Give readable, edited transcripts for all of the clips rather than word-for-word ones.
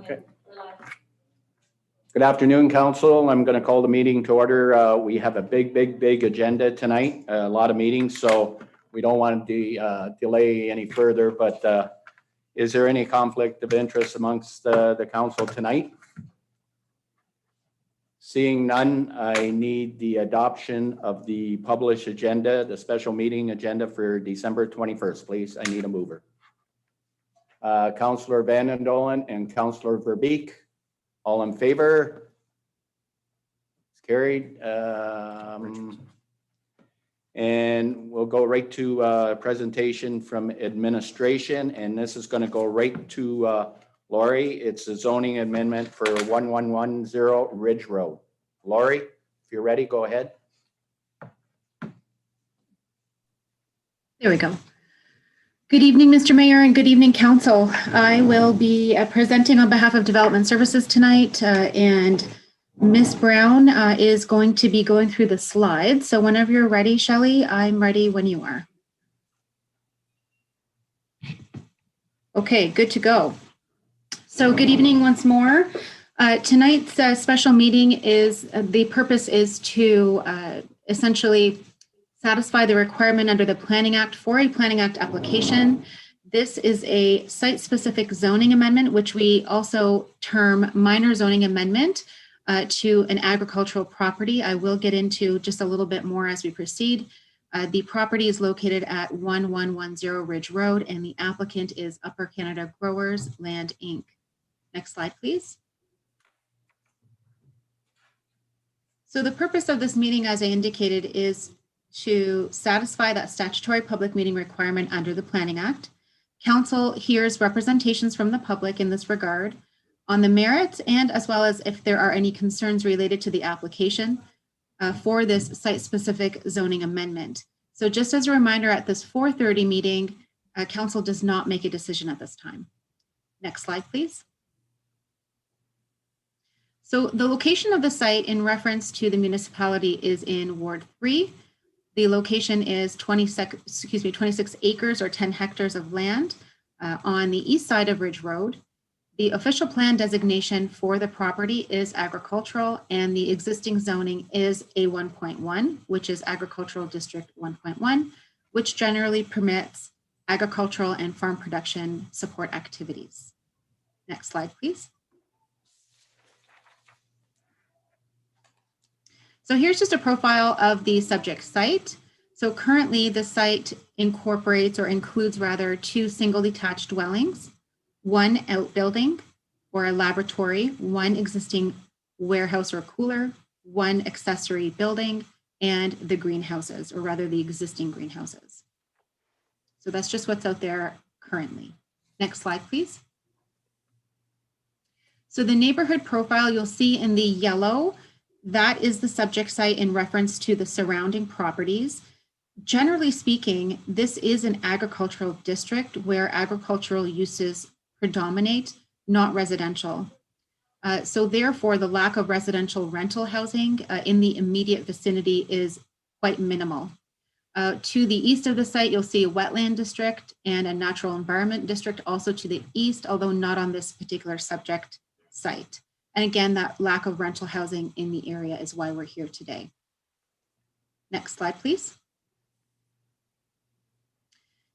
Okay. Good afternoon, Council. I'm going to call the meeting to order. We have a big agenda tonight, a lot of meetings, so we don't want to delay any further, but is there any conflict of interest amongst the Council tonight? Seeing none, I need the adoption of the published agenda, the special meeting agenda for December 21st, please. I need a mover. Councillor Van den Dolen and Councillor Verbeek, all in favor? It's carried. And we'll go right to a presentation from administration, and this is going to go right to Laurie. It's a zoning amendment for 1110 Ridge Road. Laurie, if you're ready, go ahead. There we go. Good evening, Mr. Mayor, and good evening, Council. I will be presenting on behalf of Development Services tonight, and Ms. Brown is going to be going through the slides. So whenever you're ready, Shelley, I'm ready when you are. Okay, good to go. So good evening once more. Tonight's special meeting is, the purpose is to essentially satisfy the requirement under the Planning Act for a Planning Act application. This is a site-specific zoning amendment, which we also term minor zoning amendment to an agricultural property. I will get into just a little bit more as we proceed. The property is located at 1110 Ridge Road, and the applicant is Upper Canada Growers Land, Inc. Next slide, please. So the purpose of this meeting, as I indicated, is to satisfy that statutory public meeting requirement under the Planning Act. Council hears representations from the public in this regard on the merits, and as well as if there are any concerns related to the application for this site-specific zoning amendment. So just as a reminder, at this 4:30 meeting, Council does not make a decision at this time. Next slide, please. So the location of the site in reference to the municipality is in Ward 3. The location is 26 acres or 10 hectares of land on the east side of Ridge Road. The official plan designation for the property is agricultural, and the existing zoning is a 1.1, which is Agricultural District 1.1, which generally permits agricultural and farm production support activities. Next slide, please. So here's just a profile of the subject site. So currently the site incorporates or includes rather 2 single detached dwellings, 1 outbuilding or a laboratory, 1 existing warehouse or cooler, 1 accessory building, and the greenhouses, or rather the existing greenhouses. So that's just what's out there currently. Next slide, please. So the neighborhood profile you'll see in the yellow, that is the subject site in reference to the surrounding properties. Generally speaking, this is an agricultural district where agricultural uses predominate, not residential. So therefore, the lack of residential rental housing in the immediate vicinity is quite minimal. To the east of the site, you'll see a wetland district and a natural environment district also to the east, although not on this particular subject site. And again, that lack of rental housing in the area is why we're here today. Next slide, please.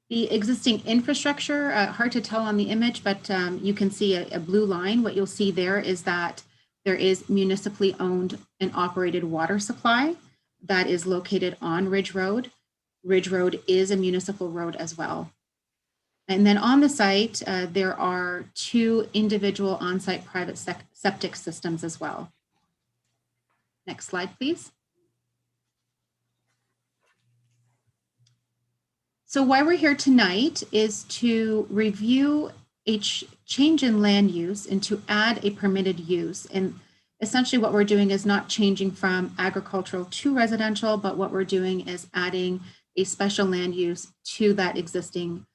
The existing infrastructure, hard to tell on the image, but you can see a blue line. What you'll see there is that there is municipally owned and operated water supply that is located on Ridge Road. Ridge Road is a municipal road as well. And then on the site, there are 2 individual on-site private septic systems as well. Next slide, please. So why we're here tonight is to review a change in land use and to add a permitted use. And essentially what we're doing is not changing from agricultural to residential, but what we're doing is adding a special land use to that existing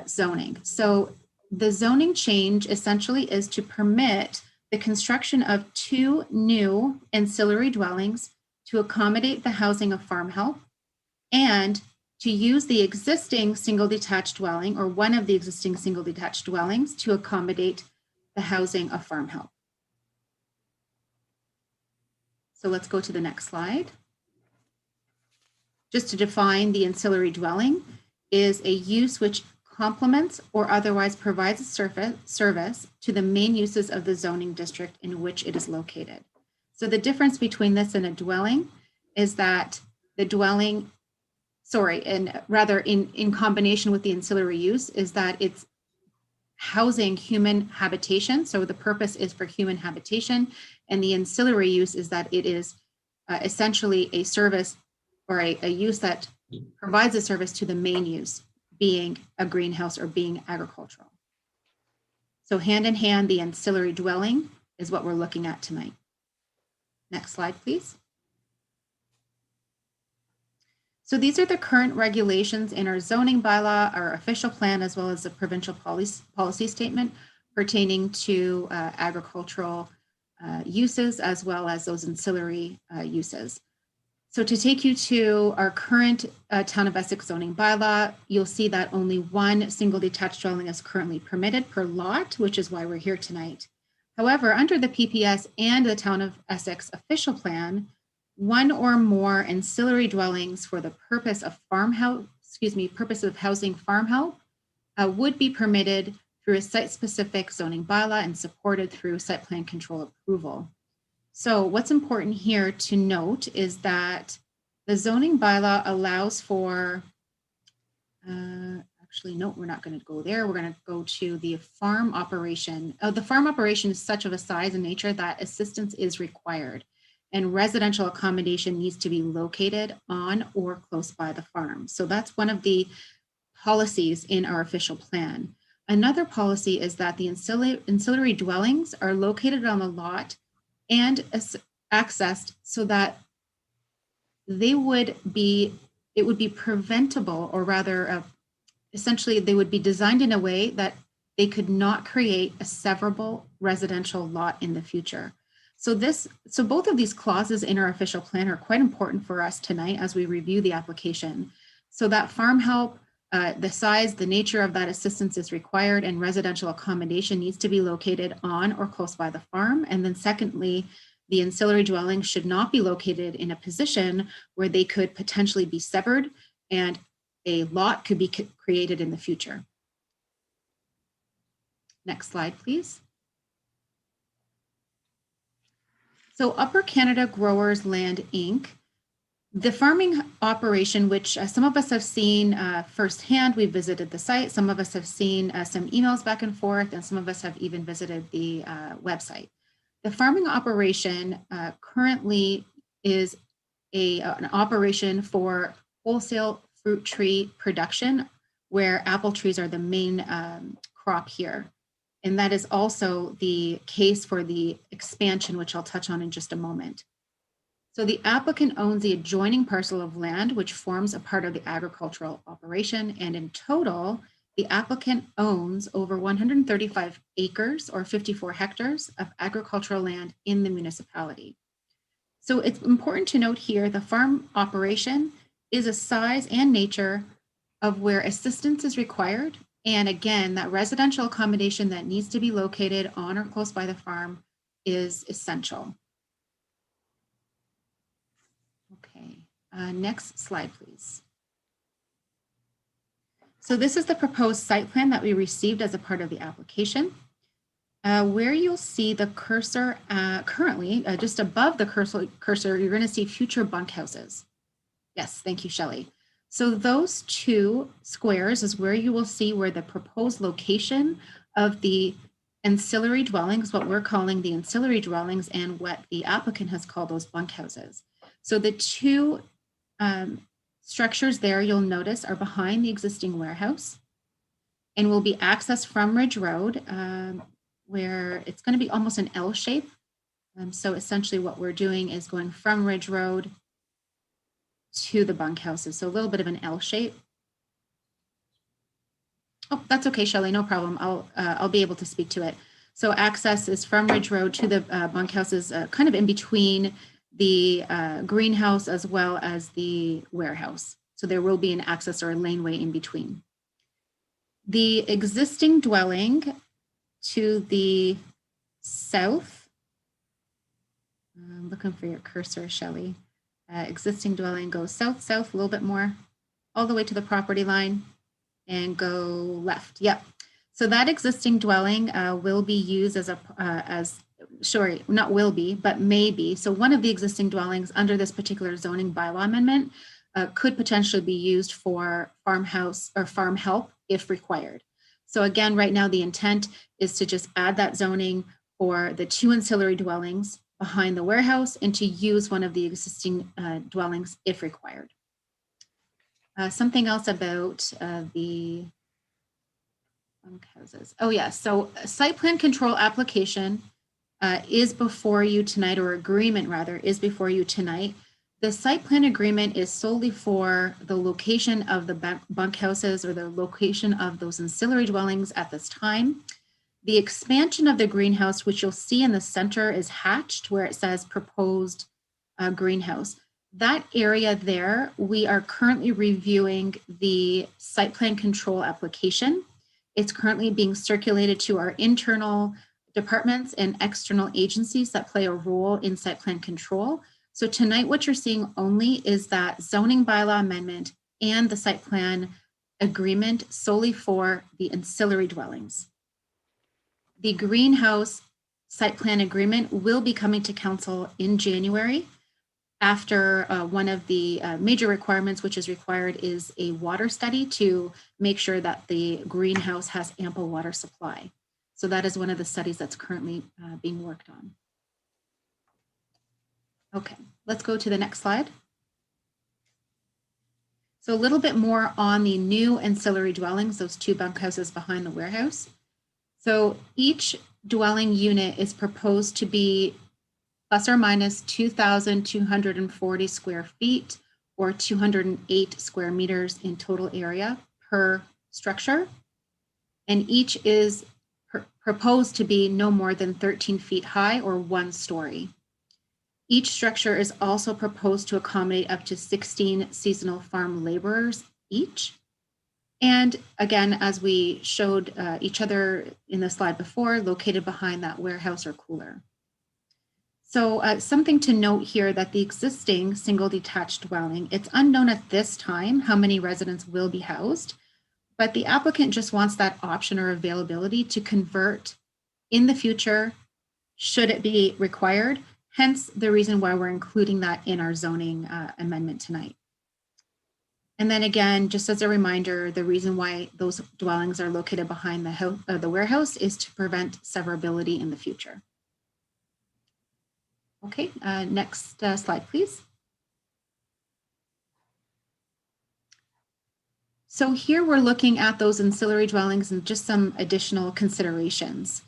zoning. So the zoning change essentially is to permit the construction of 2 new ancillary dwellings to accommodate the housing of farm help, and to use the existing single detached dwelling or one of the existing single detached dwellings to accommodate the housing of farm help. So let's go to the next slide. Just to define, the ancillary dwelling is a use which complements or otherwise provides a service to the main uses of the zoning district in which it is located. So the difference between this and a dwelling is that the dwelling, in combination with the ancillary use, is that it's housing human habitation. So the purpose is for human habitation, and the ancillary use is that it is essentially a service or a use that provides a service to the main use, being a greenhouse or being agricultural. So hand in hand, the ancillary dwelling is what we're looking at tonight. Next slide, please. So these are the current regulations in our zoning bylaw, our official plan, as well as the provincial policy statement pertaining to agricultural uses, as well as those ancillary uses. So to take you to our current Town of Essex zoning bylaw, you'll see that only one single detached dwelling is currently permitted per lot, which is why we're here tonight. However, under the PPS and the Town of Essex official plan, one or more ancillary dwellings for the purpose of housing farm help would be permitted through a site-specific zoning bylaw and supported through site plan control approval. So what's important here to note is that the zoning bylaw allows for, actually, no, we're not going to go there. We're going to go to the farm operation. The farm operation is such of a size and nature that assistance is required, and residential accommodation needs to be located on or close by the farm. So that's one of the policies in our official plan. Another policy is that the ancillary dwellings are located on the lot and accessed so that it would be preventable, or rather essentially they would be designed in a way that they could not create a severable residential lot in the future. So both of these clauses in our official plan are quite important for us tonight as we review the application. So that farm help, the size, the nature of that assistance is required, and residential accommodation needs to be located on or close by the farm. And then secondly, the ancillary dwelling should not be located in a position where they could potentially be severed and a lot could be created in the future. Next slide, please. So Upper Canada Growers Land Inc., the farming operation, which some of us have seen firsthand, we visited the site. Some of us have seen some emails back and forth, and some of us have even visited the website. The farming operation currently is an operation for wholesale fruit tree production, where apple trees are the main crop here. And that is also the case for the expansion, which I'll touch on in just a moment. So the applicant owns the adjoining parcel of land, which forms a part of the agricultural operation. And in total, the applicant owns over 135 acres or 54 hectares of agricultural land in the municipality. So it's important to note here, the farm operation is a size and nature of where assistance is required. And again, that residential accommodation that needs to be located on or close by the farm is essential. Okay, next slide, please. So this is the proposed site plan that we received as a part of the application. Where you'll see the cursor currently, just above the cursor, you're going to see future bunkhouses. Yes, thank you, Shelley. So those two squares is where you will see where the proposed location of the ancillary dwellings, what we're calling the ancillary dwellings, and what the applicant has called those bunkhouses. So the two structures there, you'll notice, are behind the existing warehouse and will be accessed from Ridge Road, where it's going to be almost an L shape. So essentially what we're doing is going from Ridge Road to the bunkhouses. So a little bit of an L shape. Oh, that's okay, Shelley, no problem. I'll be able to speak to it. So access is from Ridge Road to the bunkhouses, kind of in between the greenhouse as well as the warehouse. So there will be an access or a laneway in between. The existing dwelling to the south, I'm looking for your cursor, Shelley. Existing dwelling goes south, south, a little bit more, all the way to the property line and go left. Yep. So that existing dwelling will be used as sorry, not will be, but may be. So one of the existing dwellings under this particular zoning bylaw amendment could potentially be used for farmhouse or farm help if required. So again, right now the intent is to just add that zoning for the 2 ancillary dwellings behind the warehouse and to use one of the existing dwellings if required. Something else about the bunkhouses. Oh yeah, so site plan control application is before you tonight, or agreement rather, is before you tonight. The site plan agreement is solely for the location of the bunkhouses or the location of those ancillary dwellings at this time. The expansion of the greenhouse, which you'll see in the center, is hatched where it says proposed greenhouse. That area there, we are currently reviewing the site plan control application. It's currently being circulated to our internal departments and external agencies that play a role in site plan control. So tonight, what you're seeing only is that zoning bylaw amendment and the site plan agreement solely for the ancillary dwellings. The greenhouse site plan agreement will be coming to council in January after one of the major requirements, which is required, is a water study to make sure that the greenhouse has ample water supply. So that is one of the studies that's currently being worked on. Okay, let's go to the next slide. So a little bit more on the new ancillary dwellings, those 2 bunkhouses behind the warehouse. So each dwelling unit is proposed to be plus or minus 2,240 square feet or 208 square meters in total area per structure. And each is proposed to be no more than 13 feet high or 1 story. Each structure is also proposed to accommodate up to 16 seasonal farm laborers each. And again, as we showed each other in the slide before, located behind that warehouse or cooler. So something to note here that the existing single detached dwelling, it's unknown at this time how many residents will be housed, but the applicant just wants that option or availability to convert in the future, should it be required. Hence the reason why we're including that in our zoning amendment tonight. And then again, just as a reminder, the reason why those dwellings are located behind the warehouse is to prevent severability in the future. Okay, next slide, please. So here we're looking at those ancillary dwellings and just some additional considerations.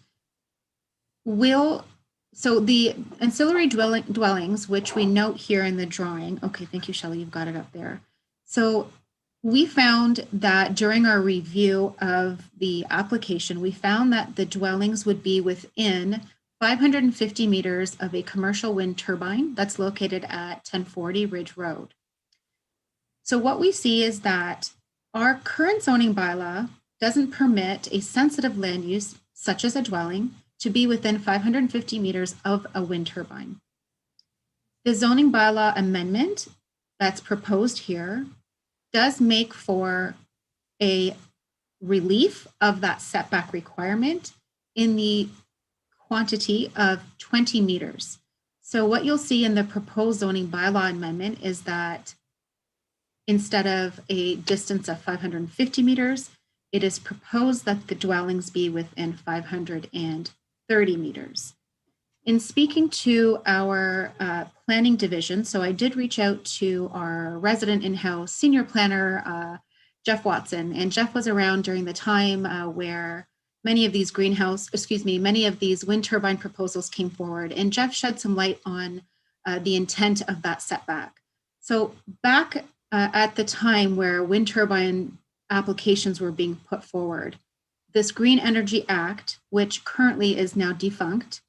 So the ancillary dwellings, which we note here in the drawing, okay, thank you, Shelley, you've got it up there. So we found that during our review of the application, we found that the dwellings would be within 550 meters of a commercial wind turbine that's located at 1040 Ridge Road. So what we see is that our current zoning bylaw doesn't permit a sensitive land use, such as a dwelling, to be within 550 meters of a wind turbine. The zoning bylaw amendment that's proposed here does make for a relief of that setback requirement in the quantity of 20 meters. So what you'll see in the proposed zoning bylaw amendment is that instead of a distance of 550 meters, it is proposed that the dwellings be within 530 meters. In speaking to our planning division, so I did reach out to our resident in-house senior planner, Jeff Watson, and Jeff was around during the time where many of these many of these wind turbine proposals came forward, and Jeff shed some light on the intent of that setback. So back at the time where wind turbine applications were being put forward, this Green Energy Act, which currently is now defunct,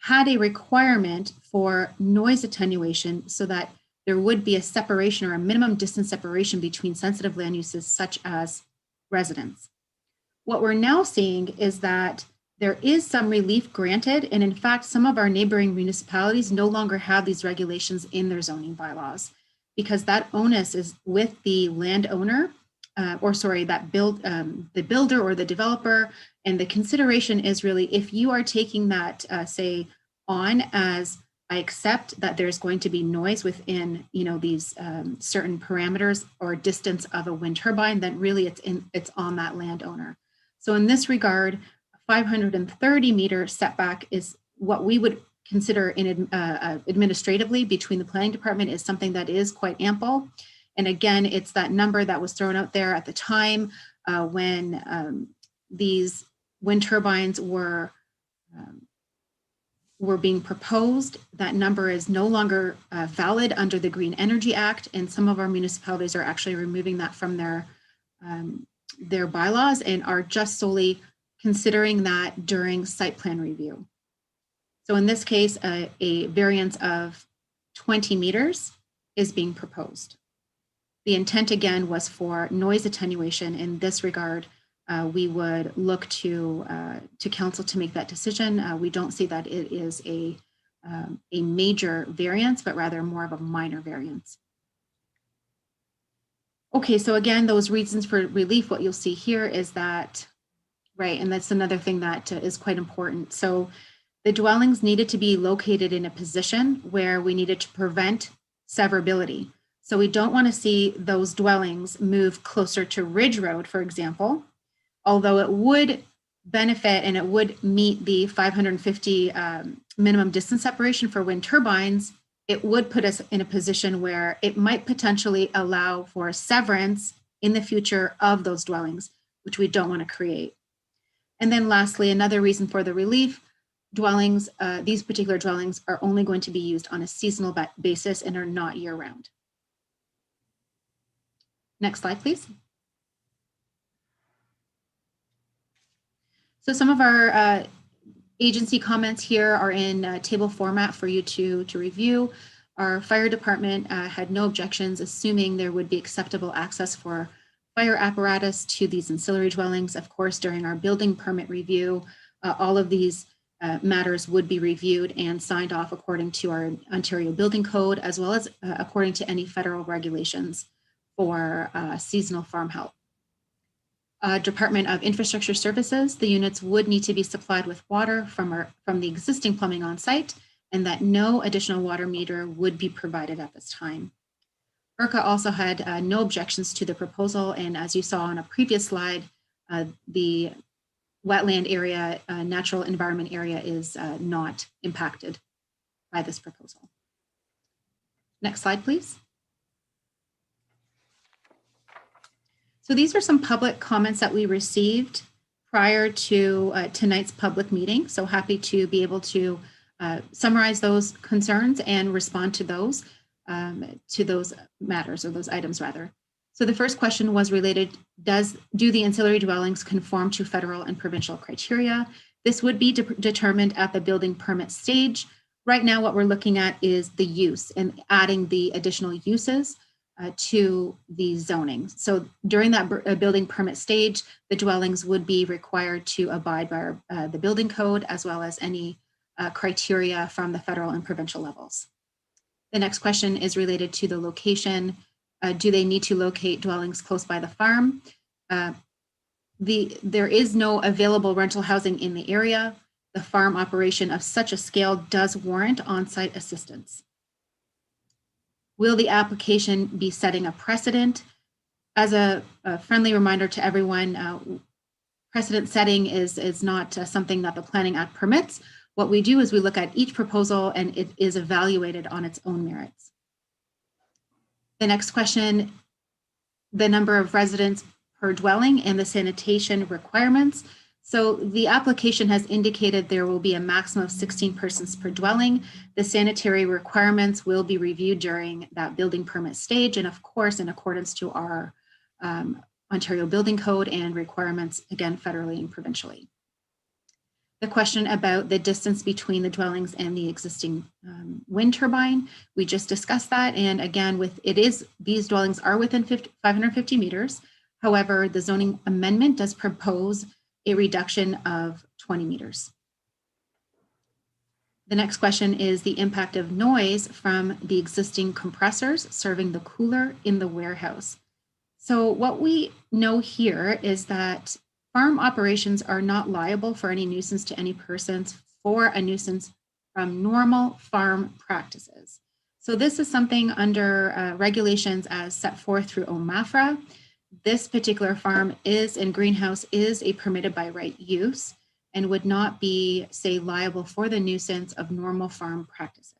had a requirement for noise attenuation so that there would be a separation or a minimum distance separation between sensitive land uses such as residents. What we're now seeing is that there is some relief granted, and in fact, some of our neighboring municipalities no longer have these regulations in their zoning bylaws, because that onus is with the landowner, the builder or the developer. And the consideration is really, if you are taking that, say, on as I accept that there's going to be noise within, these certain parameters or distance of a wind turbine, then really it's on that landowner. So in this regard, 530-meter setback is what we would consider administratively between the planning department is something that is quite ample. And again, it's that number that was thrown out there at the time when these wind turbines were being proposed. That number is no longer valid under the Green Energy Act, and some of our municipalities are actually removing that from their bylaws and are just solely considering that during site plan review. So in this case, a variance of 20 meters is being proposed. The intent again was for noise attenuation. In this regard, we would look to council to make that decision. We don't see that it is a major variance, but rather more of a minor variance. Okay, so again, those reasons for relief, what you'll see here is that, right, and that's another thing that is quite important. So the dwellings needed to be located in a position where we needed to prevent severability. So we don't want to see those dwellings move closer to Ridge Road, for example, although it would benefit and it would meet the 550 minimum distance separation for wind turbines. It would put us in a position where it might potentially allow for severance in the future of those dwellings, which we don't want to create. And then lastly, another reason for the relief, dwellings, these particular dwellings are only going to be used on a seasonal basis and are not year-round. Next slide, please. So some of our agency comments here are in table format for you to review. Our fire department had no objections, assuming there would be acceptable access for fire apparatus to these ancillary dwellings. Of course, during our building permit review, all of these matters would be reviewed and signed off according to our Ontario Building Code, as well as according to any federal regulations for seasonal farm help. Department of Infrastructure Services, the units would need to be supplied with water from the existing plumbing on site, and that no additional water meter would be provided at this time. IRCA also had no objections to the proposal, and as you saw on a previous slide, the wetland area, natural environment area is not impacted by this proposal. Next slide, please. So these are some public comments that we received prior to tonight's public meeting. So happy to be able to summarize those concerns and respond to those matters, or those items rather. So the first question was related, do the ancillary dwellings conform to federal and provincial criteria? This would be determined at the building permit stage. Right now, what we're looking at is the use and adding the additional uses to the zoning. So during that building permit stage, the dwellings would be required to abide by the building code, as well as any criteria from the federal and provincial levels. The next question is related to the location. Do they need to locate dwellings close by the farm? There is no available rental housing in the area. The farm operation of such a scale does warrant on-site assistance. Will the application be setting a precedent? As a friendly reminder to everyone, precedent setting is not something that the Planning Act permits. What we do is we look at each proposal and it is evaluated on its own merits. The next question, the number of residents per dwelling and the sanitation requirements. So the application has indicated there will be a maximum of 16 persons per dwelling. The sanitary requirements will be reviewed during that building permit stage, and of course, in accordance to our Ontario Building Code and requirements, again, federally and provincially. The question about the distance between the dwellings and the existing wind turbine, we just discussed that. And again, these dwellings are within 550 meters. However, the zoning amendment does propose a reduction of 20 meters. The next question is the impact of noise from the existing compressors serving the cooler in the warehouse. So what we know here is that farm operations are not liable for any nuisance to any persons for a nuisance from normal farm practices. So this is something under regulations as set forth through OMAFRA. This particular farm is and greenhouse is a permitted by right use and would not be, say, liable for the nuisance of normal farm practices.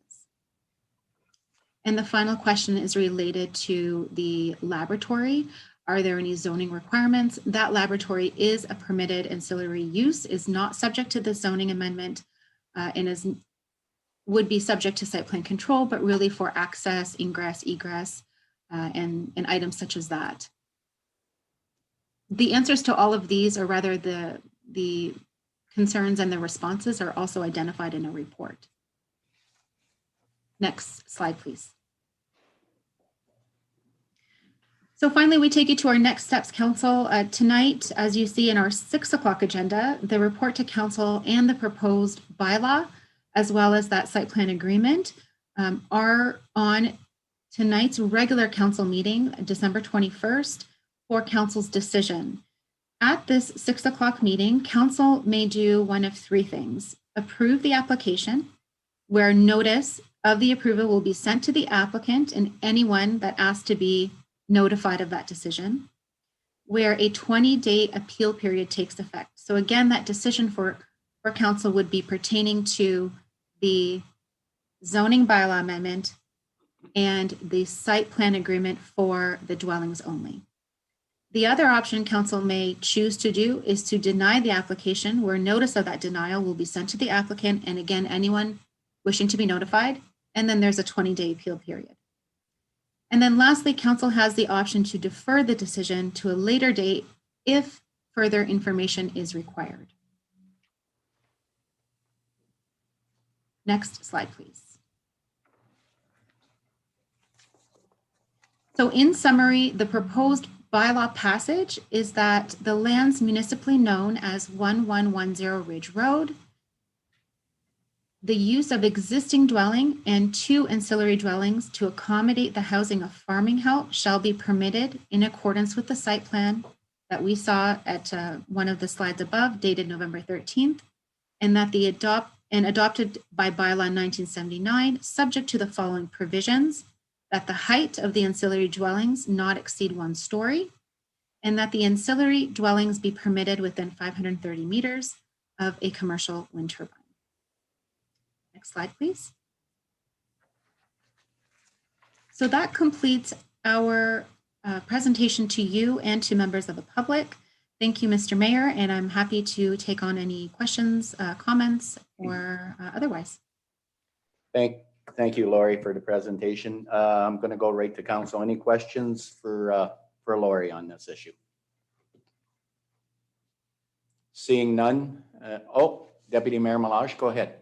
And the final question is related to the laboratory. Are there any zoning requirements? That laboratory is a permitted ancillary use, is not subject to the zoning amendment, and would be subject to site plan control, but really for access, ingress, egress, and items such as that. The answers to all of these, or rather the concerns and the responses, are also identified in a report. Next slide, please. So finally, we take you to our next steps, Council. Tonight, as you see in our 6 o'clock agenda, the report to Council and the proposed bylaw, as well as that site plan agreement, are on tonight's regular Council meeting, December 21st, for Council's decision. At this 6 o'clock meeting, Council may do one of 3 things: approve the application, where notice of the approval will be sent to the applicant and anyone that asked to be notified of that decision, where a 20-day appeal period takes effect. So again, that decision for Council would be pertaining to the zoning bylaw amendment and the site plan agreement for the dwellings only. The other option Council may choose to do is to deny the application, where notice of that denial will be sent to the applicant and again, anyone wishing to be notified, and then there's a 20-day appeal period. And then lastly, Council has the option to defer the decision to a later date if further information is required. Next slide, please. So in summary, the proposed bylaw passage is that the lands municipally known as 1110 Ridge Road, the use of existing dwelling and 2 ancillary dwellings to accommodate the housing of farming help shall be permitted in accordance with the site plan that we saw at one of the slides above, dated November 13th, and that the adopted by bylaw 1979, subject to the following provisions: that the height of the ancillary dwellings not exceed 1 story, and that the ancillary dwellings be permitted within 530 meters of a commercial wind turbine. Next slide, please. So that completes our presentation to you and to members of the public. Thank you, Mr. Mayor, and I'm happy to take on any questions, comments, or otherwise. Thank you, Lori, for the presentation. I'm going to go right to Council. Any questions for Lori on this issue? Seeing none. Deputy Mayor Malaj, go ahead.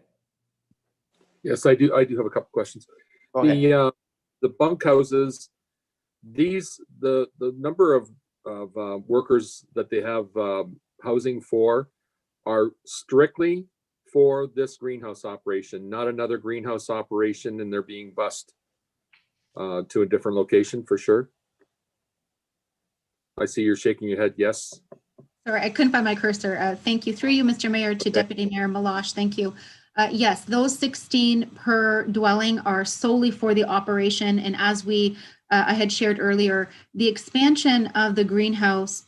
Yes, I do have a couple questions. The bunkhouses, the number of workers that they have housing for are strictly for this greenhouse operation, not another greenhouse operation, and they're being bused to a different location for sure. I see you're shaking your head. Yes. Sorry, I couldn't find my cursor. Thank you. Through you, Mr. Mayor, to Deputy Mayor Malash. Thank you. Yes, those 16 per dwelling are solely for the operation. And as I had shared earlier, the expansion of the greenhouse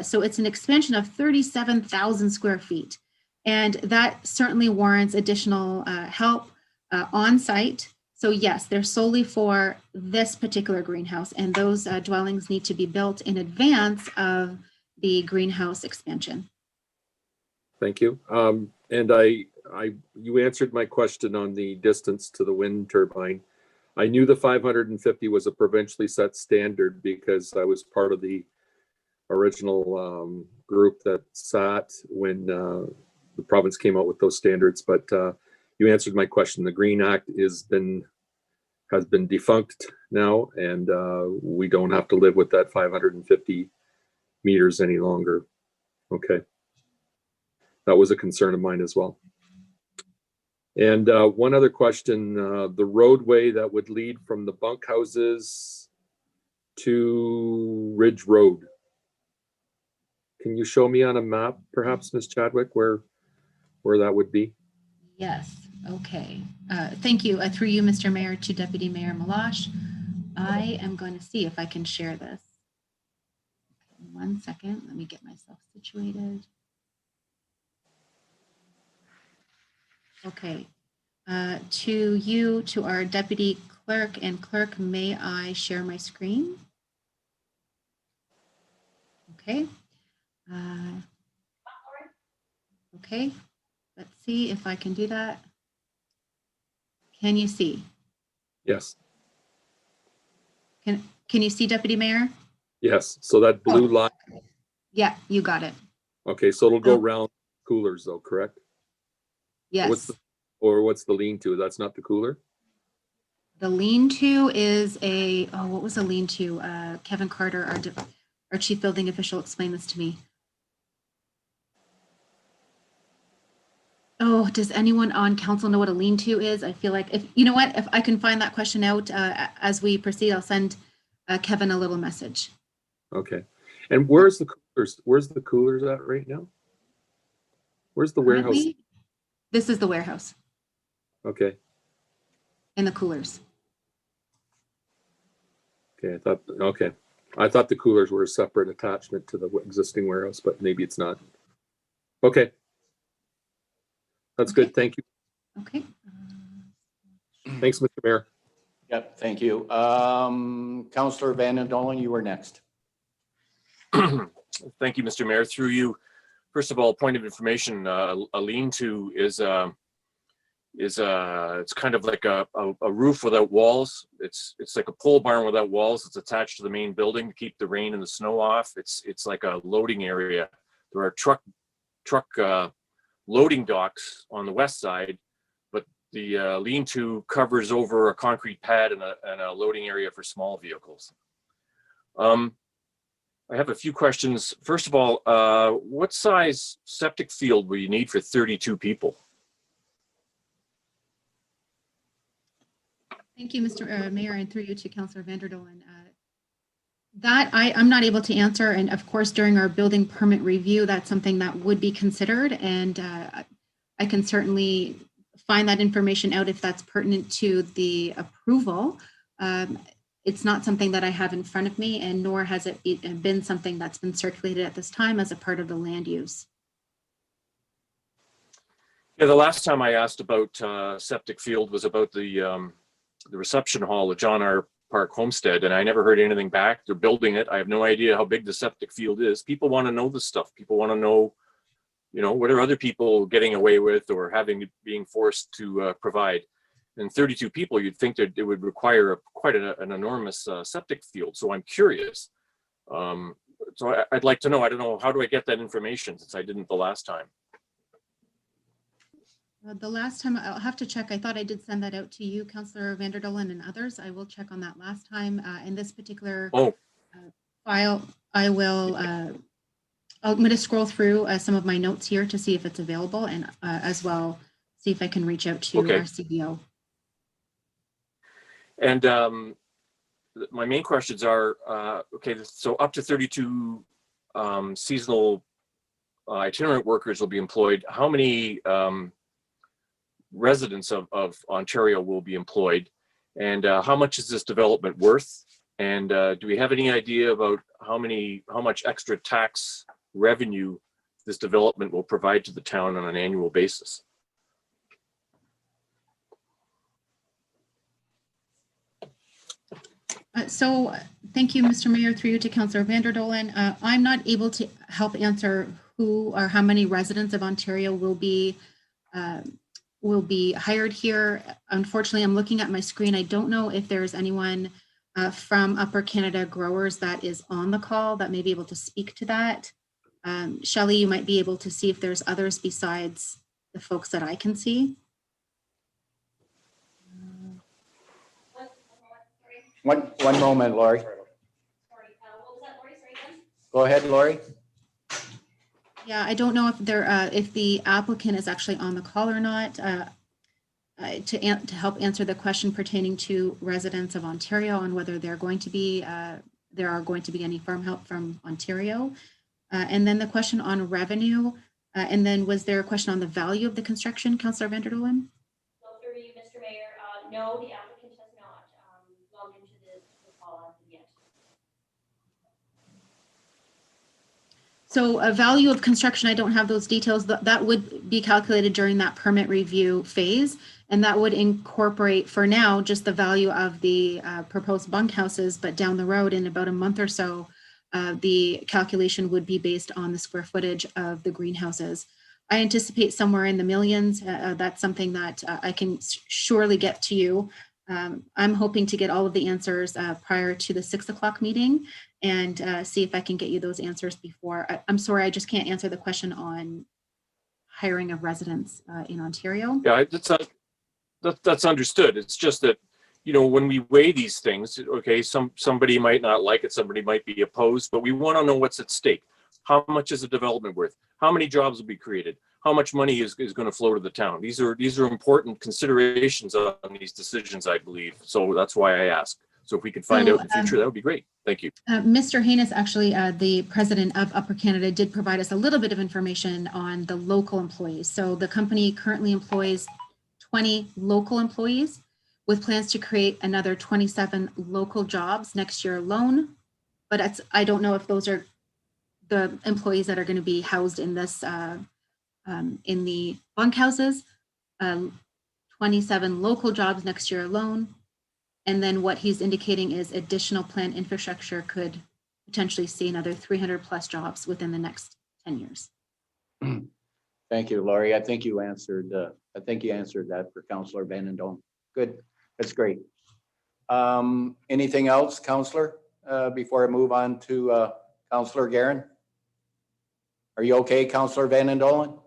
so it's an expansion of 37,000 square feet. And that certainly warrants additional help on site. So yes, they're solely for this particular greenhouse, and those dwellings need to be built in advance of the greenhouse expansion. Thank you. And you answered my question on the distance to the wind turbine. I knew the 550 was a provincially set standard because I was part of the original group that sat when the province came out with those standards. But you answered my question. The Green Act has been defunct now, and we don't have to live with that 550 meters any longer. Okay. That was a concern of mine as well. And one other question, the roadway that would lead from the bunkhouses to Ridge Road. Can you show me on a map, perhaps, Ms. Chadwick, where that would be? Yes, okay. Thank you. Through you, Mr. Mayor, to Deputy Mayor Malash. I am going to see if I can share this. 1 second, let me get myself situated. Okay, to you, to our deputy clerk and clerk, may I share my screen? Okay. Okay, let's see if I can do that. Can you see? Yes. Can you see, Deputy Mayor? Yes. So that blue line. Yeah, you got it. Okay, so it'll go around coolers though, correct? Yes. What's the lean-to? That's not the cooler? The lean-to is a, oh, what was a lean-to? Kevin Carter, our chief building official, explained this to me. Oh, does anyone on council know what a lean-to is? I feel like, if you know what, if I can find that question out as we proceed, I'll send Kevin a little message. Okay. And where's the coolers? Where's the coolers at right now? Where's the warehouse? Currently, this is the warehouse. Okay. And the coolers. Okay, I thought the coolers were a separate attachment to the existing warehouse, but maybe it's not. Okay. That's Okay. good. Thank you. Okay. Thanks, Mr. Mayor. Yep, thank you. Councillor Van Dolen, you were next. Thank you, Mr. Mayor. Through you, first of all, point of information, a lean-to is it's kind of like a roof without walls. It's like a pole barn without walls. It's attached to the main building to keep the rain and the snow off. It's like a loading area. There are truck loading docks on the west side, but the lean-to covers over a concrete pad and a loading area for small vehicles. I have a few questions. First of all, what size septic field will you need for 32 people? Thank you, Mr. Mayor, and through you to Councillor Van der Dolen. That I'm not able to answer, and of course, during our building permit review, that's something that would be considered, and I can certainly find that information out if that's pertinent to the approval. It's not something that I have in front of me, and nor has it been something that's been circulated at this time as a part of the land use. Yeah, the last time I asked about septic field was about the reception hall at John R. Park Homestead, and I never heard anything back. They're building it. I have no idea how big the septic field is. People want to know this stuff. People want to know, you know, what are other people getting away with or being forced to provide. And 32 people, you'd think that it would require quite an enormous septic field. So I'm curious. So I'd like to know, I don't know, how do I get that information since I didn't the last time? The last time, I'll have to check. I thought I did send that out to you, Councillor Van der Dolen, and others. I will check on that last time. In this particular file, I'm going to scroll through some of my notes here to see if it's available, and as well, see if I can reach out to our CBO. And my main questions are, okay, so up to 32 seasonal itinerant workers will be employed. How many residents of Ontario will be employed, and how much is this development worth? And do we have any idea about how much extra tax revenue this development will provide to the town on an annual basis? So thank you, Mr. Mayor, through you to Councillor Van der Dolen. I'm not able to help answer who or how many residents of Ontario will be hired here. Unfortunately, I'm looking at my screen. I don't know if there's anyone from Upper Canada Growers that is on the call that may be able to speak to that. Shelley, you might be able to see if there's others besides the folks that I can see. One moment, Laurie. Sorry, what was that, Laurie? Sorry again? Go ahead, Lori. Yeah, I don't know if the applicant is actually on the call or not. To help answer the question pertaining to residents of Ontario on whether there are going to be any farm help from Ontario. And then the question on revenue. And then was there a question on the value of the construction, Councillor Vanderdolen? So through you, Mr. Mayor, no, the applicant has not logged into the call as of yet. So a value of construction, I don't have those details. That would be calculated during that permit review phase. And that would incorporate, for now, just the value of the proposed bunkhouses, but down the road in about a month or so, the calculation would be based on the square footage of the greenhouses. I anticipate somewhere in the millions. That's something that I can surely get to you. I'm hoping to get all of the answers prior to the 6 o'clock meeting and see if I can get you those answers before. I'm sorry, I just can't answer the question on hiring of residents in Ontario. Yeah, that's understood. It's just that, you know, when we weigh these things, okay, somebody might not like it, somebody might be opposed, but we want to know what's at stake. How much is a development worth? How many jobs will be created? How much money is going to flow to the town? These are important considerations on these decisions, I believe. So that's why I asked. So if we could find out in the future, that would be great. Thank you. Mr. Haynes, actually, the president of Upper Canada, did provide us a little bit of information on the local employees. So the company currently employs 20 local employees with plans to create another 27 local jobs next year alone. But I don't know if those are the employees that are going to be housed in this in the bunkhouses. 27 local jobs next year alone. And then what he's indicating is additional plant infrastructure could potentially see another 300 plus jobs within the next 10 years. Thank you, Laurie. I think you answered that for Councillor Vanendon. Good. That's great. Anything else, Councillor, before I move on to Councillor Guerin? Are you okay, Councillor Vanendon?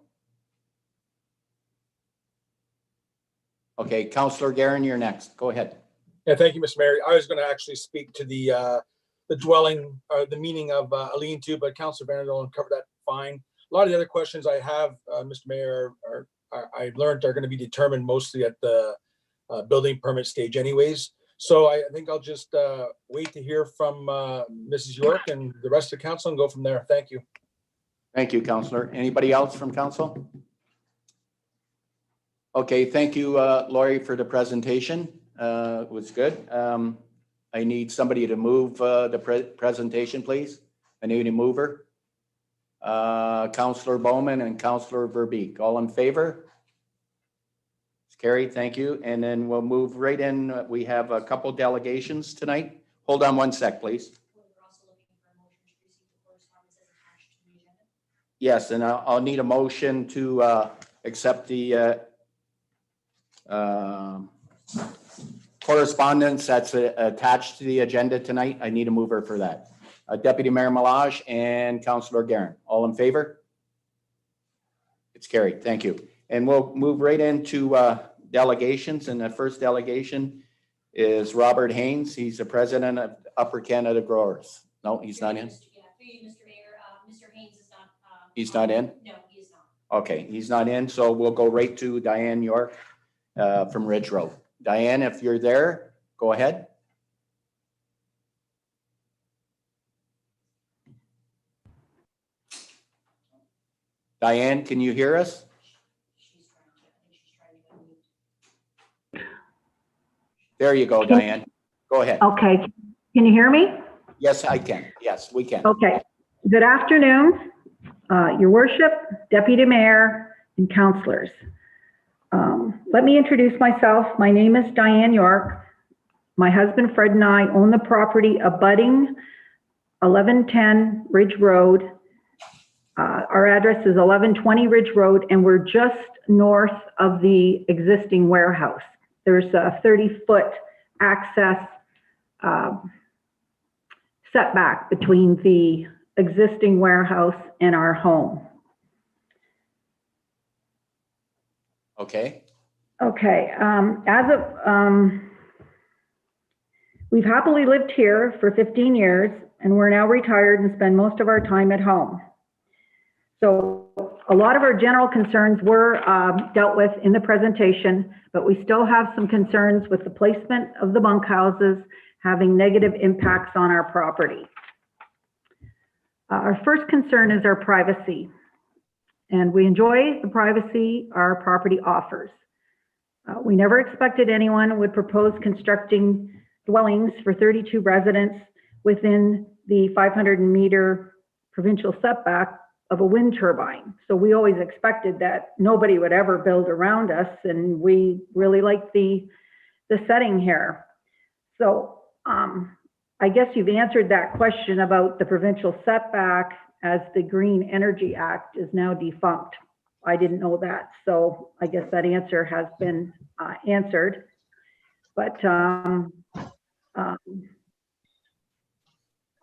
Okay, Councillor Guerin, you're next. Go ahead. Yeah, thank you, Mr. Mayor. I was going to actually speak to the dwelling, the meaning of a lean-to, but Councillor Vanderdolen covered that fine. A lot of the other questions I have, Mr. Mayor, I learned are going to be determined mostly at the building permit stage anyways. So I think I'll just wait to hear from Mrs. York and the rest of the council and go from there. Thank you. Thank you, Councillor. Anybody else from council? Okay, thank you, Laurie, for the presentation. It was good. I need somebody to move the presentation, please. I need a mover. Councillor Bowman and Councillor Verbeek, all in favor? It's carried, thank you. And then we'll move right in. We have a couple delegations tonight. Hold on one sec, please. Yes, and I'll need a motion to accept the correspondence that's attached to the agenda tonight. I need a mover for that. Deputy Mayor Malage and Councillor Guerin, all in favor? It's carried, thank you. And we'll move right into delegations. And the first delegation is Robert Haynes. He's the president of Upper Canada Growers. No, he's not in? Yeah, Mr. Mayor, Mr. Haynes is not. He's not in? No, he is not. Okay, he's not in, so we'll go right to Diane York from Ridge Road. Diane, if you're there, go ahead. Diane, can you hear us? There you go, Diane. Go ahead. Okay, can you hear me? Yes, I can. Yes, we can. Okay, good afternoon, Your Worship, Deputy Mayor, and councillors. Let me introduce myself. My name is Diane York. My husband Fred and I own the property abutting 1110 Ridge Road. Our address is 1120 Ridge Road, and we're just north of the existing warehouse. There's a 30-foot access setback between the existing warehouse and our home. Okay. Okay, we've happily lived here for 15 years, and we're now retired and spend most of our time at home. So a lot of our general concerns were dealt with in the presentation, but we still have some concerns with the placement of the bunkhouses having negative impacts on our property. Our first concern is our privacy, and we enjoy the privacy our property offers. We never expected anyone would propose constructing dwellings for 32 residents within the 500-meter provincial setback of a wind turbine. So we always expected that nobody would ever build around us, and we really like the setting here. So I guess you've answered that question about the provincial setback, as the Green Energy Act is now defunct. I didn't know that, so I guess that answer has been answered. But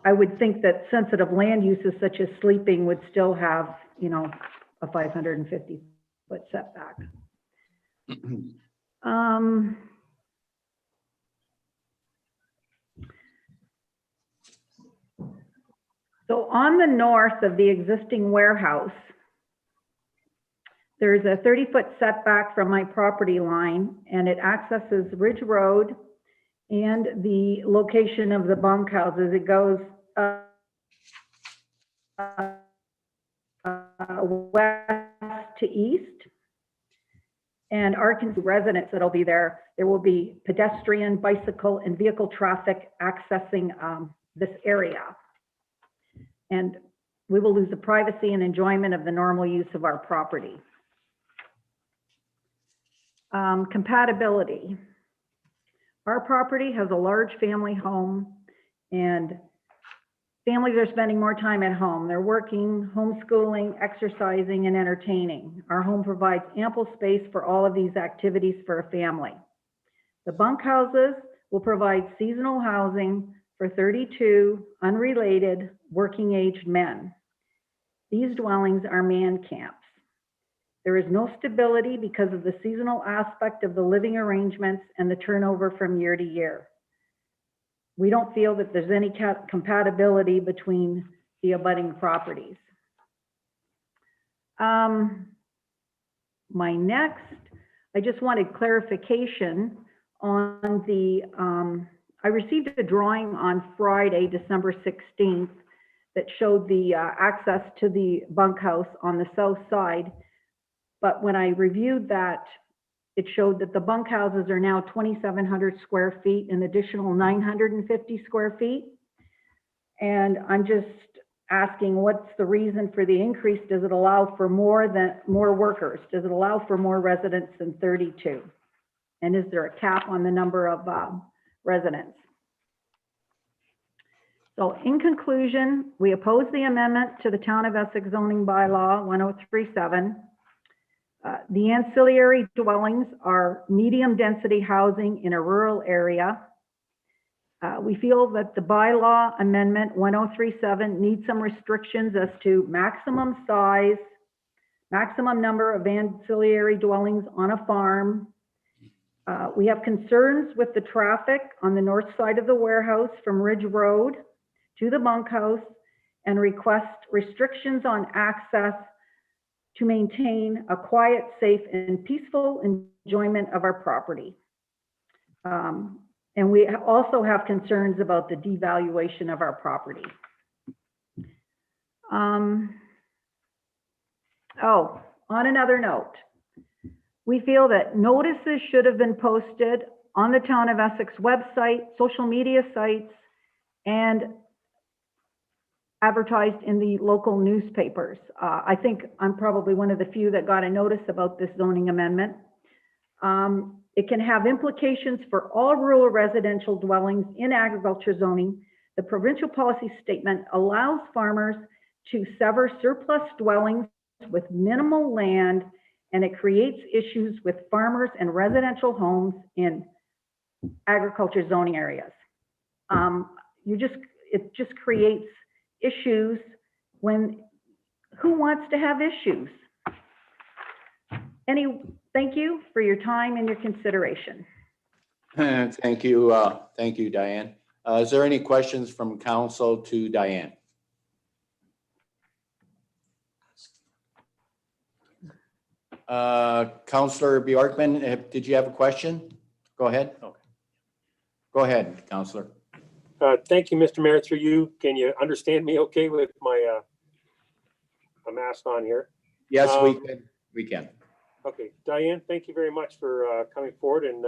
I would think that sensitive land uses such as sleeping would still have, you know, a 550-foot setback. So on the north of the existing warehouse, there's a 30-foot setback from my property line, and it accesses Ridge Road and the location of the bunkhouses. It goes west to east. And our residents that'll be there, there will be pedestrian, bicycle, and vehicle traffic accessing this area. And we will lose the privacy and enjoyment of the normal use of our property. Compatibility. Our property has a large family home, and families are spending more time at home. They're working, homeschooling, exercising, and entertaining. Our home provides ample space for all of these activities for a family. The bunkhouses will provide seasonal housing for 32 unrelated working-aged men. These dwellings are man camps. There is no stability because of the seasonal aspect of the living arrangements and the turnover from year to year. We don't feel that there's any compatibility between the abutting properties. My next, I just wanted clarification on the, I received a drawing on Friday, December 16th, that showed the access to the bunkhouse on the south side. But when I reviewed that, it showed that the bunkhouses are now 2,700 square feet, an additional 950 square feet. And I'm just asking, what's the reason for the increase? Does it allow for more workers? Does it allow for more residents than 32? And is there a cap on the number of residents? So in conclusion, we oppose the amendment to the Town of Essex zoning bylaw 1037. The ancillary dwellings are medium density housing in a rural area. We feel that the bylaw amendment 1037 needs some restrictions as to maximum size, maximum number of ancillary dwellings on a farm. We have concerns with the traffic on the north side of the warehouse from Ridge Road to the bunkhouse, and request restrictions on access to maintain a quiet, safe, and peaceful enjoyment of our property. And we also have concerns about the devaluation of our property. On another note, we feel that notices should have been posted on the Town of Essex website, social media sites, and advertised in the local newspapers. I think I'm probably one of the few that got a notice about this zoning amendment. It can have implications for all rural residential dwellings in agriculture zoning. The provincial policy statement allows farmers to sever surplus dwellings with minimal land, and it creates issues with farmers and residential homes in agriculture zoning areas. It just creates issues when, who wants to have issues? Thank you for your time and your consideration. Thank you, Diane. Is there any questions from council to Diane? Councillor Bjorkman, did you have a question? Go ahead. Okay. Go ahead, Councillor. Thank you, Mr. Mayor. Through you, can you understand me okay with my mask on here? Yes, we can. Okay, Diane, thank you very much for coming forward, and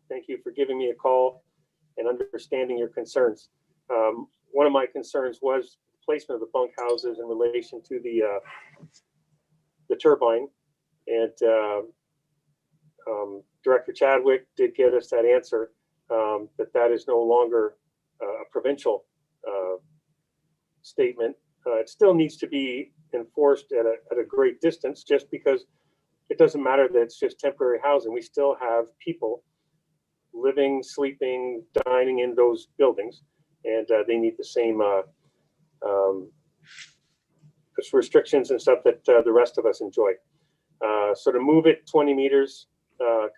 thank you for giving me a call and understanding your concerns. One of my concerns was placement of the bunkhouses in relation to the turbine, and Director Chadwick did get us that answer, that is no longer a provincial statement. It still needs to be enforced at a great distance, just because it doesn't matter that it's just temporary housing. We still have people living, sleeping, dining in those buildings, and they need the same restrictions and stuff that the rest of us enjoy. So to move it 20 meters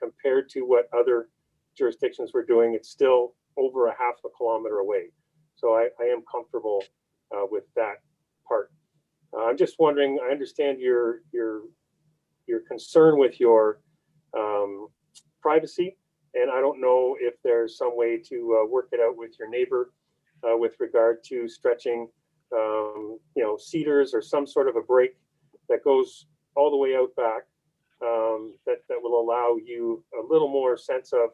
compared to what other jurisdictions were doing, it's still over a half a kilometer away. So I am comfortable with that part. I'm just wondering, I understand your concern with your privacy, and I don't know if there's some way to work it out with your neighbor with regard to stretching, cedars or some sort of a break that goes all the way out back, that will allow you a little more sense of,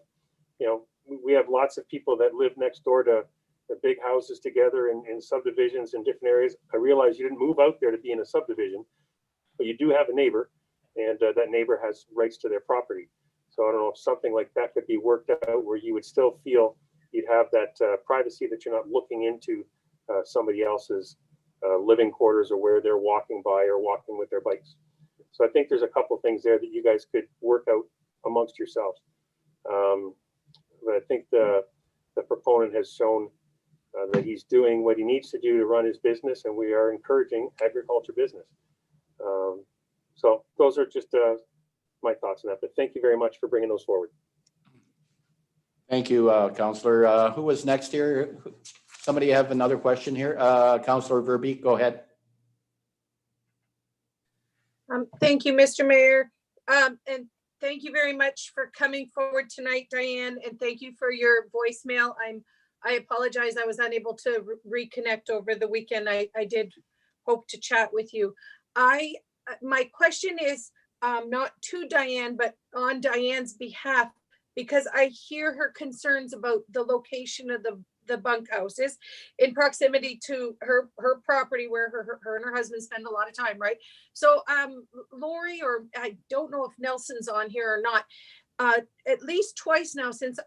we have lots of people that live next door to the big houses together in subdivisions in different areas. I realize you didn't move out there to be in a subdivision, but you do have a neighbor, and that neighbor has rights to their property. So I don't know if something like that could be worked out where you would still feel you'd have that privacy, that you're not looking into somebody else's living quarters or where they're walking by or walking with their bikes. So I think there's a couple of things there that you guys could work out amongst yourselves. But I think the proponent has shown that he's doing what he needs to do to run his business, and we are encouraging agriculture business. So those are just my thoughts on that, but thank you very much for bringing those forward. Thank you, Councillor. Who was next here? Somebody have another question here? Councillor Verbeek, go ahead. Thank you, Mr. Mayor. And thank you very much for coming forward tonight, Diane, and thank you for your voicemail. I apologize, I was unable to reconnect over the weekend. I did hope to chat with you. My question is not to Diane, but on Diane's behalf, because I hear her concerns about the location of the bunkhouses in proximity to her property, where her and her husband spend a lot of time, right? So Lori, or I don't know if Nelson's on here or not, at least twice now since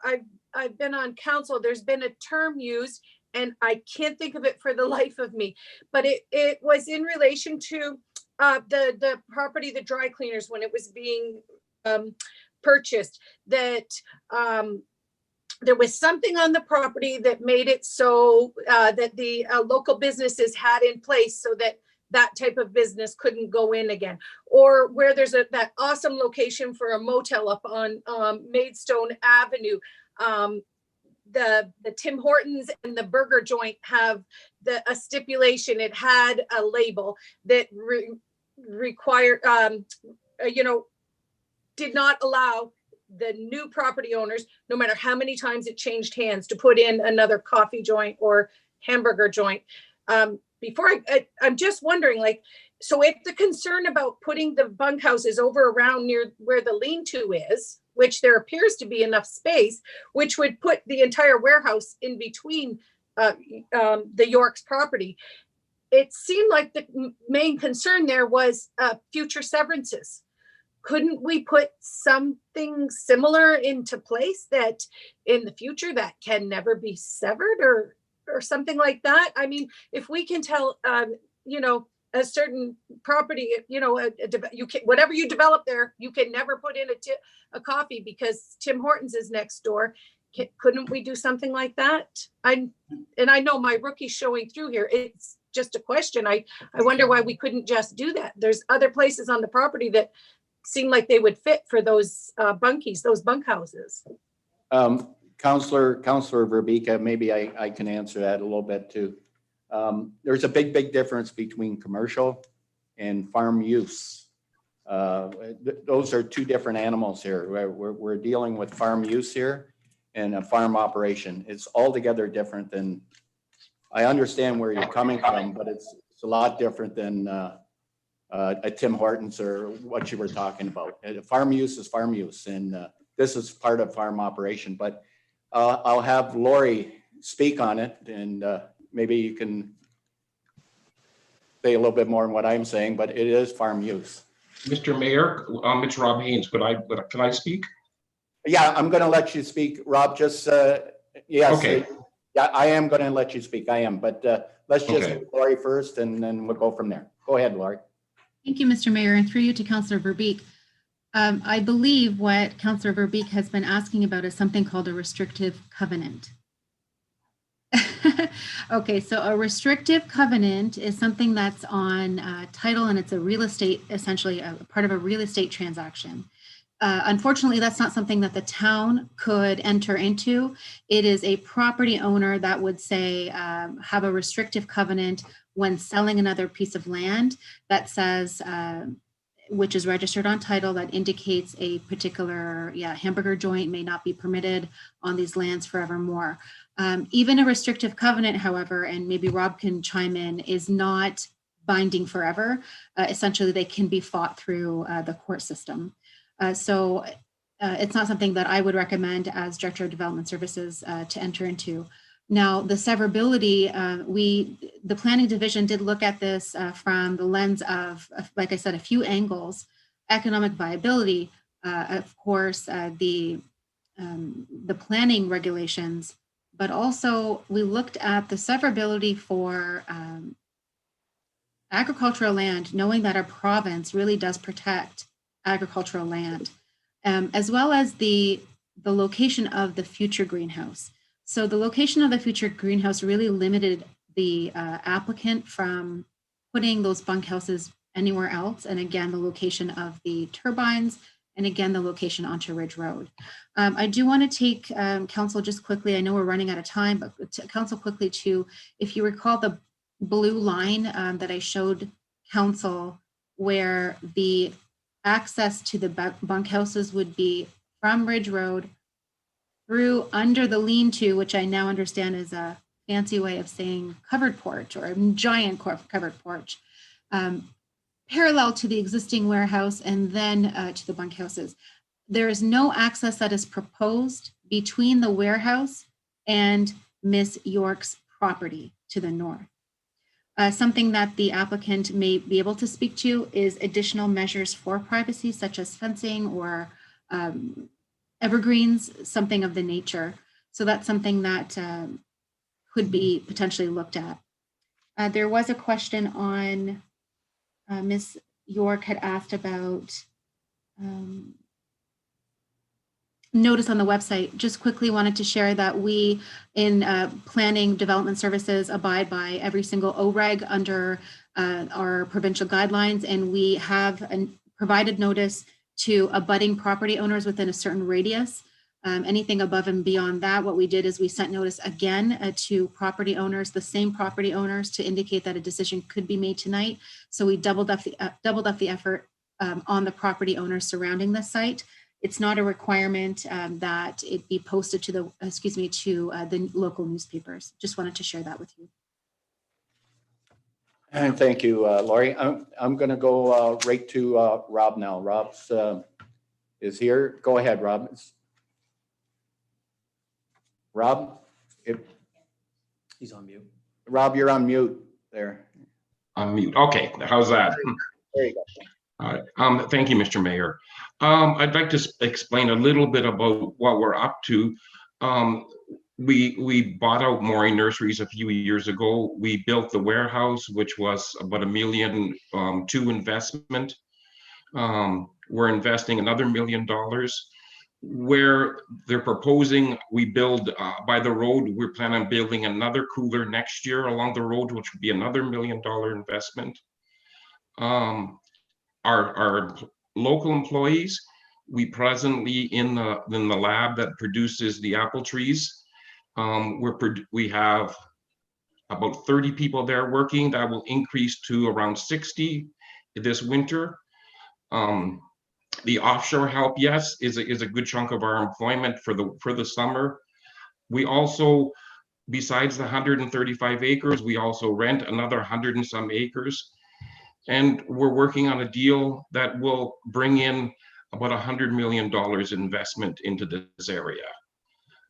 I've been on council, there's been a term used, and I can't think of it for the life of me, but it was in relation to the property, the dry cleaners, when it was being purchased, that there was something on the property that made it so that the local businesses had in place so that that type of business couldn't go in again, or where there's that awesome location for a motel up on Maidstone Avenue. The Tim Hortons and the burger joint have a stipulation. It had a label that required, did not allow the new property owners, no matter how many times it changed hands, to put in another coffee joint or hamburger joint. I'm just wondering, so if the concern about putting the bunkhouses over around near where the lean-to is, which there appears to be enough space, which would put the entire warehouse in between the York's property, it seemed like the main concern there was future severances. Couldn't we put something similar into place that in the future that can never be severed, or something like that? I mean, if we can tell, a certain property, you can, whatever you develop there, you can never put in a coffee because Tim Hortons is next door. Couldn't we do something like that? I know my rookie's showing through here. It's just a question. I wonder why we couldn't just do that. There's other places on the property that seem like they would fit for those bunkies, those bunkhouses. Counselor Verbeek, maybe I can answer that a little bit too. There's a big difference between commercial and farm use. Those are two different animals here. We're dealing with farm use here and a farm operation. It's altogether different than, I understand where you're coming from, but it's a lot different than a Tim Hortons or what you were talking about. Farm use is farm use, and this is part of farm operation. But I'll have Lori speak on it, and maybe you can say a little bit more on what I'm saying, but it is farm use. Mr. Mayor, it's Rob Haynes. Can I speak? Yeah, I'm going to let you speak, Rob. Just yes. Okay. Yeah, I am going to let you speak. I am, but let's just Okay. do Lori first, and then we'll go from there. Go ahead, Lori. Thank you, Mr. Mayor, and through you to Councillor Verbeek. I believe what Councillor Verbeek has been asking about is something called a restrictive covenant. Okay, so a restrictive covenant is something that's on title, and it's a real estate, essentially a part of a real estate transaction. Unfortunately, that's not something that the town could enter into. It is a property owner that would say have a restrictive covenant when selling another piece of land that says, which is registered on title, that indicates a particular hamburger joint may not be permitted on these lands forevermore. Even a restrictive covenant, however, and maybe Rob can chime in, is not binding forever. Essentially, they can be fought through the court system. So it's not something that I would recommend as Director of Development Services to enter into. Now, the severability, the Planning Division did look at this from the lens of, like I said, a few angles: economic viability, of course, the planning regulations, but also we looked at the severability for agricultural land, knowing that our province really does protect agricultural land, as well as the location of the future greenhouse. So the location of the future greenhouse really limited the applicant from putting those bunkhouses anywhere else. And again, the location of the turbines, and again, the location onto Ridge Road. I do want to take council just quickly, I know we're running out of time, but to council quickly to, if you recall the blue line that I showed council, where the access to the bunkhouses would be from Ridge Road through under the lean-to, which I now understand is a fancy way of saying covered porch or a giant covered porch, parallel to the existing warehouse, and then to the bunkhouses. There is no access that is proposed between the warehouse and Miss York's property to the north. Something that the applicant may be able to speak to is additional measures for privacy, such as fencing or evergreens, something of the nature. So that's something that could be potentially looked at. There was a question on, Ms. York had asked about notice on the website. Just quickly wanted to share that we in planning development services abide by every single OREG under our provincial guidelines, and we have provided notice to abutting property owners within a certain radius. Anything above and beyond that, what we did is we sent notice again to property owners, the same property owners, to indicate that a decision could be made tonight. So we doubled up the effort on the property owners surrounding the site. It's not a requirement that it be posted to the local newspapers. Just wanted to share that with you. And thank you, Lori. I'm going to go right to Rob now. Rob's is here. Go ahead, Rob. Rob, He's on mute. Rob, you're on mute there. On mute. Okay, how's that? There you go. All right. Thank you, Mr. Mayor. I'd like to explain a little bit about what we're up to. We bought out Maury Nurseries a few years ago. We built the warehouse, which was about $1.2 million investment. We're investing another $1 million. Where they're proposing we build by the road, we're planning on building another cooler next year along the road, which would be another $1 million investment. Our local employees, We presently in the lab that produces the apple trees. We have about 30 people there working. That will increase to around 60 this winter. The offshore help, yes, is a good chunk of our employment for the summer. We also, besides the 135 acres, we also rent another 100 and some acres. And we're working on a deal that will bring in about $100 million investment into this area.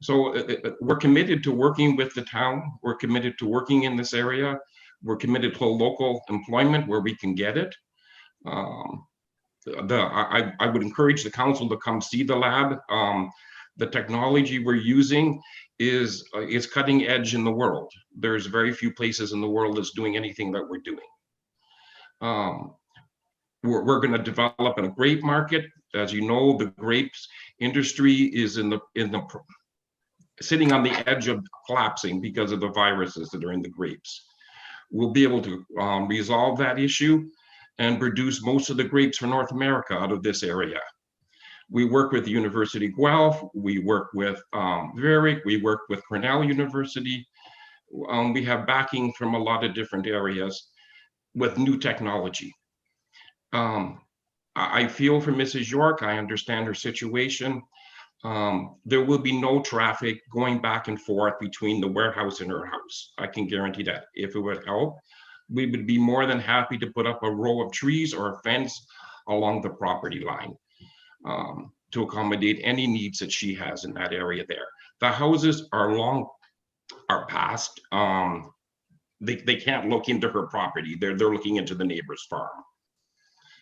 So we're committed to working with the town. We're committed to working in this area. We're committed to local employment where we can get it. I would encourage the council to come see the lab. The technology we're using is cutting edge in the world. There's very few places in the world that's doing anything that we're doing. We're going to develop in a grape market. As you know, the grapes industry is sitting on the edge of collapsing because of the viruses that are in the grapes. We'll be able to resolve that issue and produce most of the grapes for North America out of this area. We work with the University of Guelph, we work with Varick, we work with Cornell University. We have backing from a lot of different areas with new technology. I feel for Mrs. York, I understand her situation. There will be no traffic going back and forth between the warehouse and her house. I can guarantee that. If it would help, we would be more than happy to put up a row of trees or a fence along the property line to accommodate any needs that she has in that area there. The houses are past. They can't look into her property. They're looking into the neighbor's farm.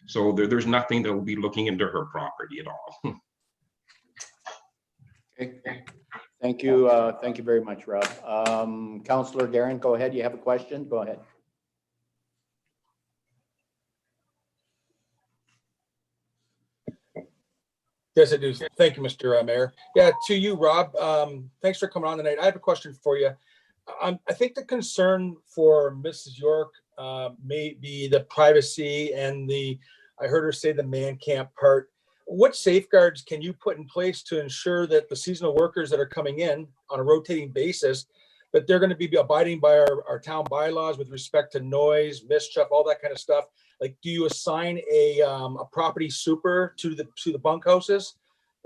So there's nothing that will be looking into her property at all. Okay. Thank you. Thank you very much, Rob. Councillor Guerin, go ahead. You have a question? Go ahead. Yes, I do. Thank you, Mr. Mayor. Yeah, to you, Rob. Thanks for coming on tonight. I have a question for you. I think the concern for Mrs. York may be the privacy and I heard her say the man camp part. What safeguards can you put in place to ensure that the seasonal workers that are coming in on a rotating basis, that they're going to be abiding by our town bylaws with respect to noise, mischief, all that kind of stuff? Like, do you assign a property super to the bunkhouses,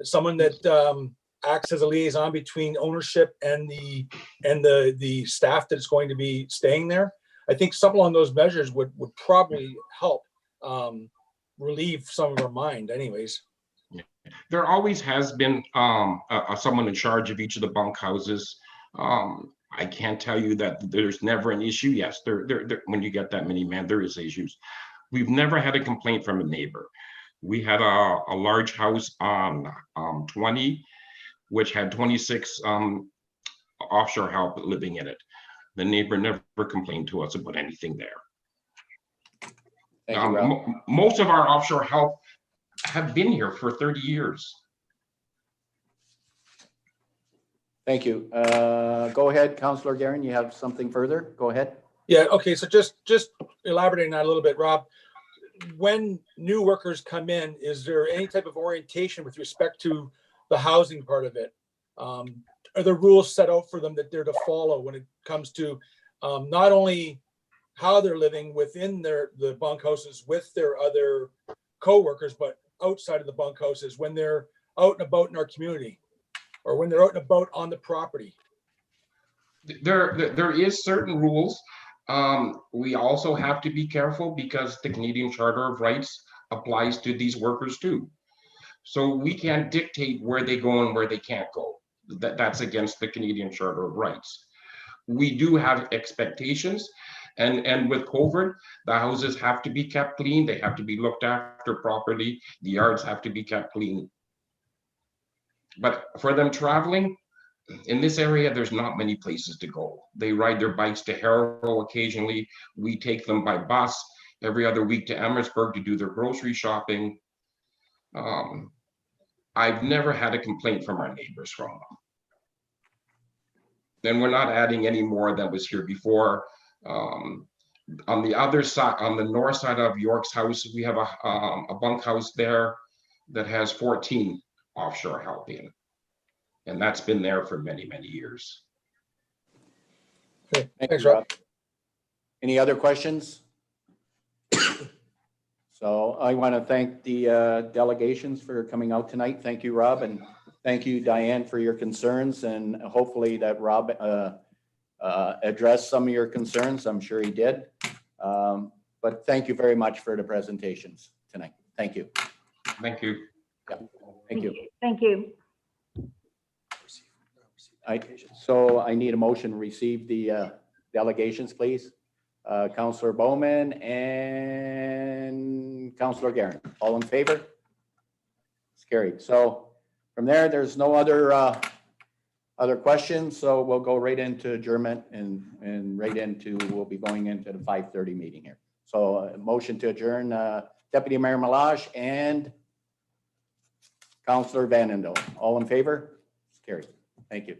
someone that acts as a liaison between ownership and the staff that's going to be staying there? I think something along those measures would probably help relieve some of our mind, anyways. There always has been someone in charge of each of the bunkhouses. I can't tell you that there's never an issue. Yes, when you get that many men, there is issues. We've never had a complaint from a neighbor. We had a large house on 20, which had 26 offshore help living in it. The neighbor never complained to us about anything there. Thank you, Rob. Most of our offshore help have been here for 30 years. Thank you. Go ahead, Councillor Guerin. You have something further? Go ahead. Yeah, okay, so just elaborating on that a little bit, Rob. When new workers come in, is there any type of orientation with respect to the housing part of it? Are there rules set out for them that they're to follow when it comes to not only how they're living within the bunkhouses with their other co-workers, but outside of the bunkhouses when they're out and about in our community or when they're out and about on the property? There is certain rules. We also have to be careful because the Canadian Charter of Rights applies to these workers too. So we can't dictate where they go and where they can't go. That's against the Canadian Charter of Rights. We do have expectations, and with COVID, the houses have to be kept clean. They have to be looked after properly. The yards have to be kept clean. But for them traveling, in this area, there's not many places to go. They ride their bikes to Harrow occasionally. We take them by bus every other week to Amherstburg to do their grocery shopping. I've never had a complaint from our neighbors from them. And we're not adding any more than was here before. On the other side, on the north side of York's house, we have a bunkhouse there. that has 14 offshore help in. And that's been there for many, many years. Okay, Thank thanks, you, Rob. Any other questions? So I want to thank the delegations for coming out tonight. Thank you, Rob, and thank you, Diane, for your concerns, and hopefully that Rob addressed some of your concerns. I'm sure he did. But thank you very much for the presentations tonight. Thank you. Thank you. Thank you. Thank you. So I need a motion to receive the delegations, please. Councillor Bowman and Councillor Guerin, all in favor? It's carried. So from there's no other questions. So we'll go right into adjournment and right into, we'll be going into the 5:30 meeting here. So motion to adjourn, Deputy Mayor Malage and Councillor Vanendel, all in favor? It's carried. Thank you.